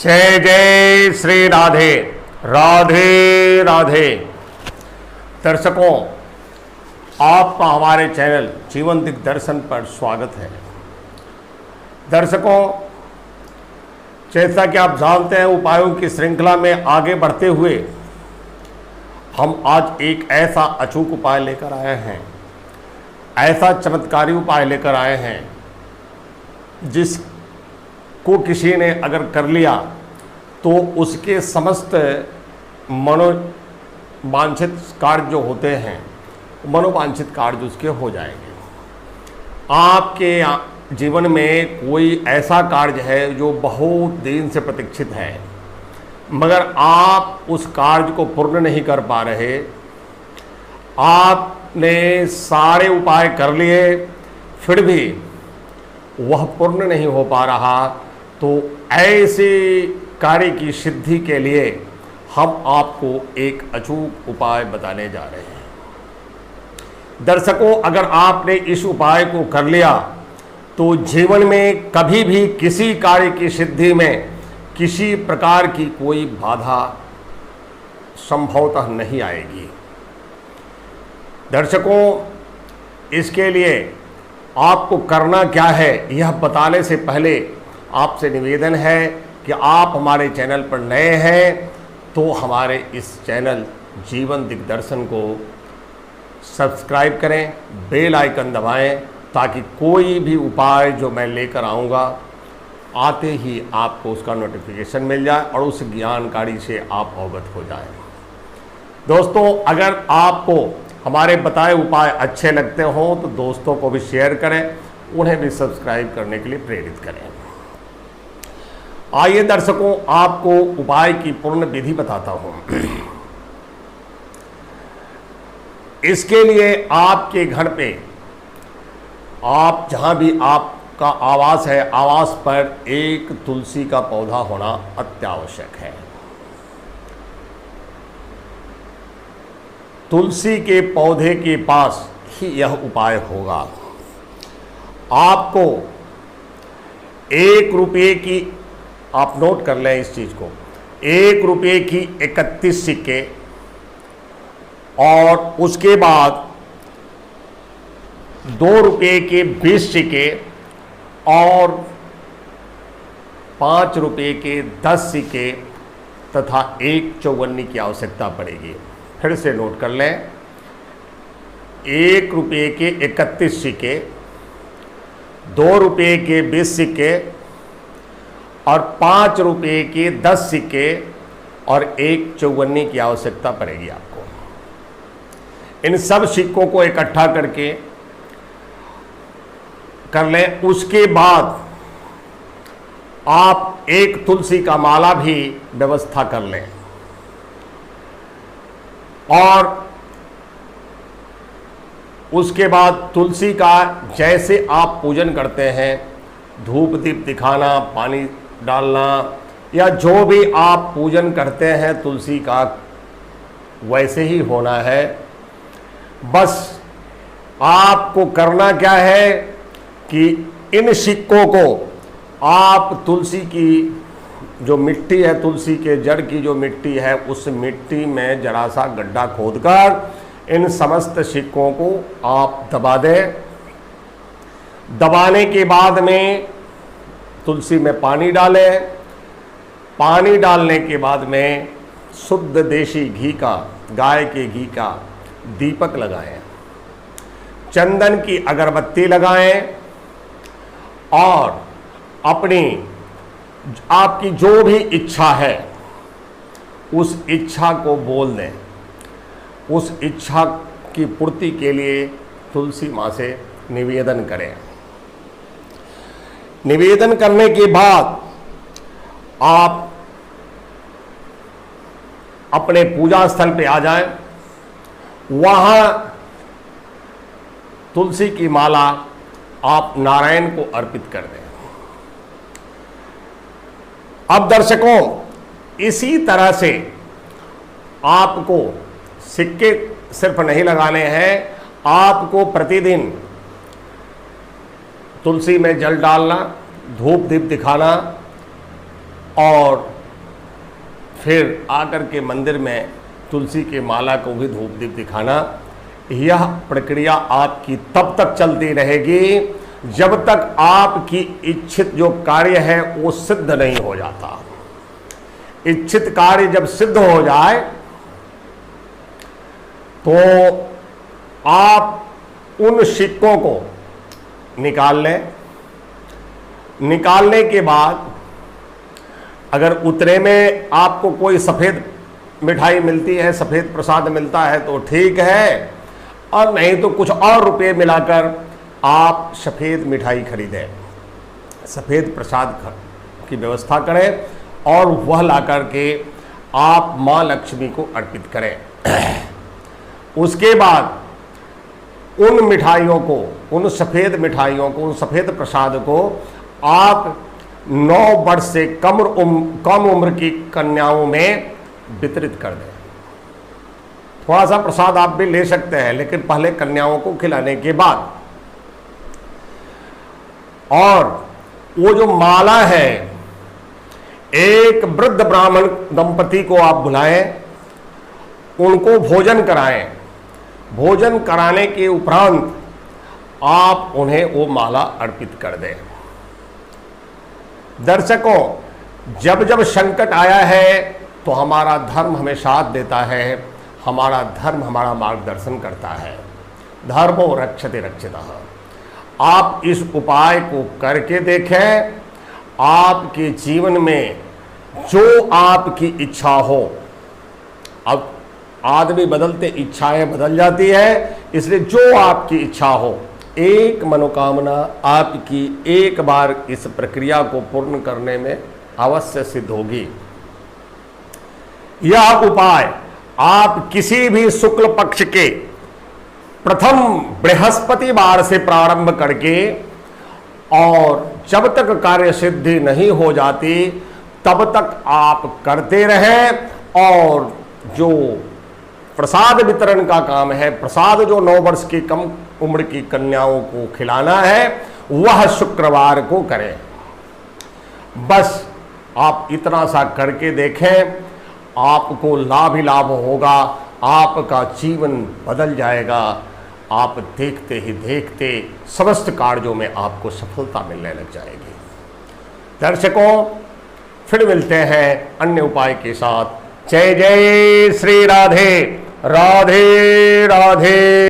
जय जय श्री राधे राधे राधे। दर्शकों, आपका हमारे चैनल जीवन दिग्दर्शन पर स्वागत है। दर्शकों, जैसा कि आप जानते हैं, उपायों की श्रृंखला में आगे बढ़ते हुए हम आज एक ऐसा अचूक उपाय लेकर आए हैं, ऐसा चमत्कारी उपाय लेकर आए हैं जिसको किसी ने अगर कर लिया तो उसके समस्त मनोवांछित कार्य जो होते हैं, मनोवांछित कार्य उसके हो जाएंगे। आपके जीवन में कोई ऐसा कार्य है जो बहुत दिन से प्रतीक्षित है, मगर आप उस कार्य को पूर्ण नहीं कर पा रहे। आपने सारे उपाय कर लिए, फिर भी वह पूर्ण नहीं हो पा रहा, तो ऐसे कार्य की सिद्धि के लिए हम आपको एक अचूक उपाय बताने जा रहे हैं। दर्शकों, अगर आपने इस उपाय को कर लिया तो जीवन में कभी भी किसी कार्य की सिद्धि में किसी प्रकार की कोई बाधा संभवतः नहीं आएगी। दर्शकों, इसके लिए आपको करना क्या है, यह बताने से पहले आपसे निवेदन है कि आप हमारे चैनल पर नए हैं तो हमारे इस चैनल जीवन दिग्दर्शन को सब्सक्राइब करें, बेल आइकन दबाएं, ताकि कोई भी उपाय जो मैं लेकर आऊँगा आते ही आपको उसका नोटिफिकेशन मिल जाए और उस ज्ञानकारी से आप अवगत हो जाएं। दोस्तों, अगर आपको हमारे बताए उपाय अच्छे लगते हों तो दोस्तों को भी शेयर करें, उन्हें भी सब्सक्राइब करने के लिए प्रेरित करें। आइए दर्शकों, आपको उपाय की पूर्ण विधि बताता हूं। इसके लिए आपके घर पे, आप जहां भी आपका आवास है, आवास पर एक तुलसी का पौधा होना अत्यावश्यक है। तुलसी के पौधे के पास ही यह उपाय होगा। आपको 1 रुपये की, आप नोट कर लें इस चीज को, 1 रुपये की 31 सिक्के और उसके बाद 2 रुपये के 20 सिक्के और 5 रुपये के 10 सिक्के तथा 1 चौवन्नी की आवश्यकता पड़ेगी। फिर से नोट कर लें, 1 रुपये के 31 सिक्के, 2 रुपये के 20 सिक्के और 5 रुपये के 10 सिक्के और 1 चौवन्नी की आवश्यकता पड़ेगी आपको। इन सब सिक्कों को इकट्ठा करके कर लें। उसके बाद आप एक तुलसी का माला भी व्यवस्था कर लें और उसके बाद तुलसी का जैसे आप पूजन करते हैं, धूप दीप दिखाना, पानी डालना या जो भी आप पूजन करते हैं तुलसी का, वैसे ही होना है। बस आपको करना क्या है कि इन सिक्कों को आप तुलसी की जो मिट्टी है, तुलसी के जड़ की जो मिट्टी है, उस मिट्टी में जरा सा गड्ढा खोदकर इन समस्त सिक्कों को आप दबा दें। दबाने के बाद में तुलसी में पानी डालें। पानी डालने के बाद में शुद्ध देशी घी का, गाय के घी का दीपक लगाएं, चंदन की अगरबत्ती लगाएं और अपनी आपकी जो भी इच्छा है उस इच्छा को बोल दें। उस इच्छा की पूर्ति के लिए तुलसी माँ से निवेदन करें। निवेदन करने के बाद आप अपने पूजा स्थल पे आ जाएं। वहां तुलसी की माला आप नारायण को अर्पित कर दें। अब दर्शकों, इसी तरह से आपको सिक्के सिर्फ नहीं लगाने हैं, आपको प्रतिदिन तुलसी में जल डालना, धूप दीप दिखाना और फिर आकर के मंदिर में तुलसी के माला को भी धूप दीप दिखाना। यह प्रक्रिया आपकी तब तक चलती रहेगी जब तक आपकी इच्छित जो कार्य है वो सिद्ध नहीं हो जाता। इच्छित कार्य जब सिद्ध हो जाए तो आप उन सिक्कों को निकाल लें। निकालने के बाद अगर उतरे में आपको कोई सफ़ेद मिठाई मिलती है, सफ़ेद प्रसाद मिलता है तो ठीक है, और नहीं तो कुछ और रुपये मिलाकर आप सफ़ेद मिठाई खरीदें, सफ़ेद प्रसाद की व्यवस्था करें और वह ला करके आप माँ लक्ष्मी को अर्पित करें। उसके बाद उन मिठाइयों को, उन सफ़ेद मिठाइयों को, उन सफ़ेद प्रसाद को आप 9 वर्ष से कम उम्र की कन्याओं में वितरित कर दें। थोड़ा सा प्रसाद आप भी ले सकते हैं, लेकिन पहले कन्याओं को खिलाने के बाद। और वो जो माला है, एक वृद्ध ब्राह्मण दंपति को आप बुलाएं, उनको भोजन कराएं। भोजन कराने के उपरांत आप उन्हें वो माला अर्पित कर दें। दर्शकों, जब जब संकट आया है तो हमारा धर्म हमें साथ देता है, हमारा धर्म हमारा मार्गदर्शन करता है। धर्मो रक्षते रक्षितः। आप इस उपाय को करके देखें, आपके जीवन में जो आपकी इच्छा हो, अब आदमी बदलते इच्छाएं बदल जाती है, इसलिए जो आपकी इच्छा हो, एक मनोकामना आपकी एक बार इस प्रक्रिया को पूर्ण करने में अवश्य सिद्ध होगी। यह उपाय आप किसी भी शुक्ल पक्ष के प्रथम बृहस्पतिवार से प्रारंभ करके और जब तक कार्य सिद्धि नहीं हो जाती तब तक आप करते रहें। और जो प्रसाद वितरण का काम है, प्रसाद जो 9 वर्ष की कम उम्र की कन्याओं को खिलाना है, वह शुक्रवार को करें। बस आप इतना सा करके देखें, आपको लाभ ही लाभ होगा, आपका जीवन बदल जाएगा। आप देखते ही देखते समस्त कार्यों में आपको सफलता मिलने लग जाएगी। दर्शकों, फिर मिलते हैं अन्य उपाय के साथ। जय जय श्री राधे, राधे राधे।